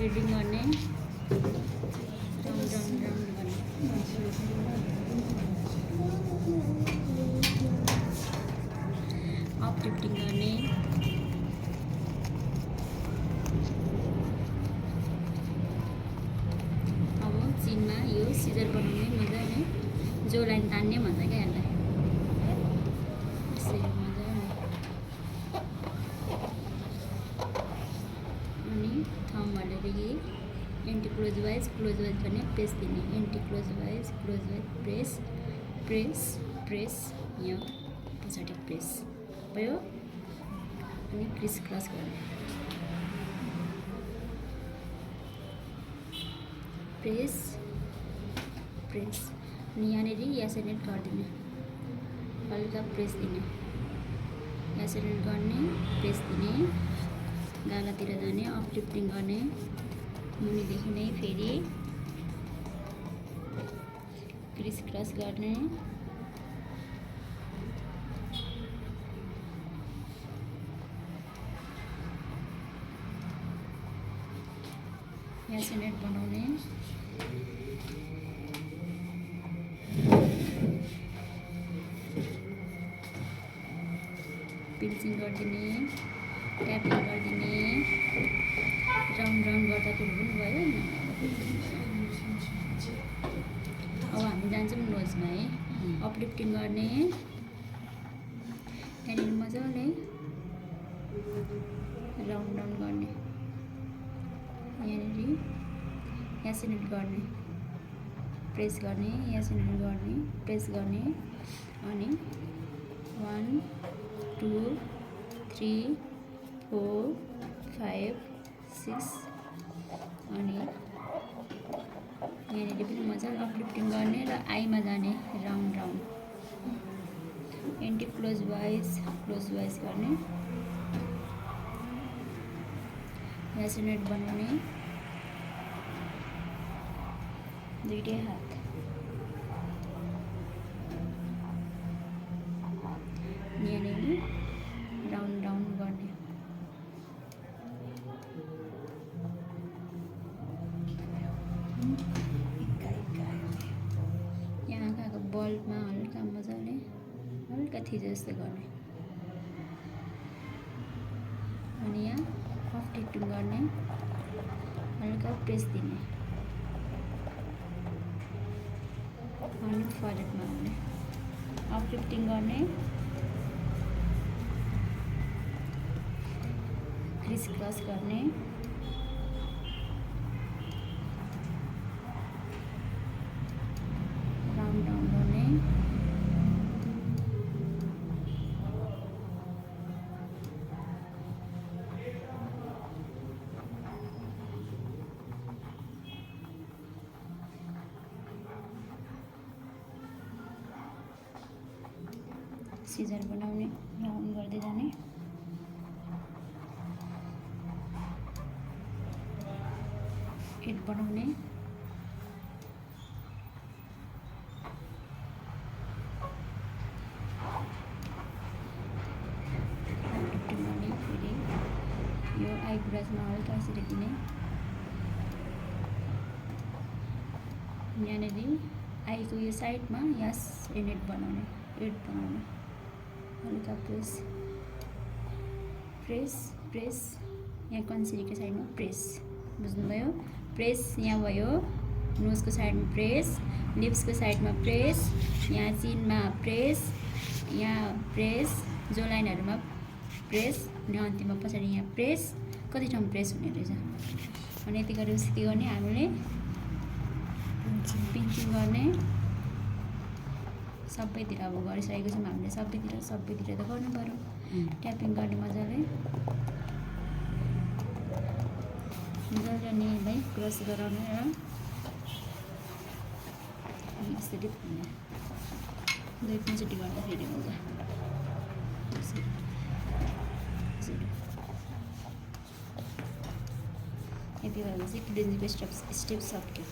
Reading गर्ने round round round गर्ने uplifting गर्ने अब चिनमा यो सिजर बनाउने मजाले जो लाइन तान्ने भन्छ क्या यसलाई यसरी मजाले अनि थम्ब हालेदेखि एन्टी क्लोजवाइज गर्ने प्रेस दिने एन्टी क्लोजवाइज प्रेस प्रेस प्रेस यहाँ पछाडि प्रेस भयो अनि क्रिस क्रस गर्ने प्रेस प्रेस अनि यहाँनिर यासेनेट गरिदिने हल्का प्रेस दिने यासेनेट गर्ने प्रेस दिने गालातिर जाने अपलिफ्टिङ गर्ने मुनिदेखि नै फेरि क्रिस क्रस गर्ने यासेनेट बनाउने पिन्चिङ गरिदिने ट्यापिङ गरिदिने राउन्ड राउन्ड गर्दा पनि भयो अब हामी जान्छौँ नोजमा है अपलिफ्टिङ गर्ने त्यहाँनिर मजाले राउन्ड राउन्ड गर्ने यहाँनिर यासेनेट गर्ने प्रेस गर्ने यासेनेट गर्ने प्रेस गर्ने अनि 1 2 3 4 5 6 अनि यहाँनिर पनि मजाले अपलिफ्टिङ गर्ने र आईमा जाने राउन्ड राउन्ड एन्टी क्लोजवाइज गर्ने यासेनेट बनाउने दुईटै हात यहाँनिर राउन्ड राउन्ड गर्ने यहाँ आँखाको बल्बमा हल्का मजाले हल्का थिचो जस्तो गर्ने अनि यहाँ अपलिफ्टिङ गर्ने हल्का प्रेस दिने अनि फरेडमा हाल्ने अपलिफ्टिङ गर्ने क्रिस क्रस गर्ने राउन्ड राउन्ड गर्ने सिजर बनाउने राउन्ड गर्दै जाने हेड बनाउने फेरि यो आइब्रोजमा हल्का यसरी दिने यहाँनिर आईको यो साइडमा यासेनेट बनाउने एड बनाउने हल्का प्रेस प्रेस प्रेस यहाँ कन्सिलीको साइडमा प्रेस बुझ्नुभयो प्रेस यहाँ भयो नोजको साइडमा प्रेस लिप्सको साइडमा प्रेस यहाँ चिनमा प्रेस यहाँ प्रेस जो लाइनहरूमा प्रेस अनि अन्तिममा पछाडि यहाँ प्रेस कति ठाउँ प्रेस हुने रहेछ अनि यति गरेपछि के गर्ने हामीले पिन्चिङ गर्ने सबैतिर अब गरिसकेको छौँ हामीले सबैतिर त गर्नु पर्यो ट्यापिङ गर्ने मजाले नेललाई क्रस गराउने र यसरी दुई तिनचोटि गर्दाखेरि हुन्छ यति भएपछि क्लिन्जिङको स्टेप सक्यो।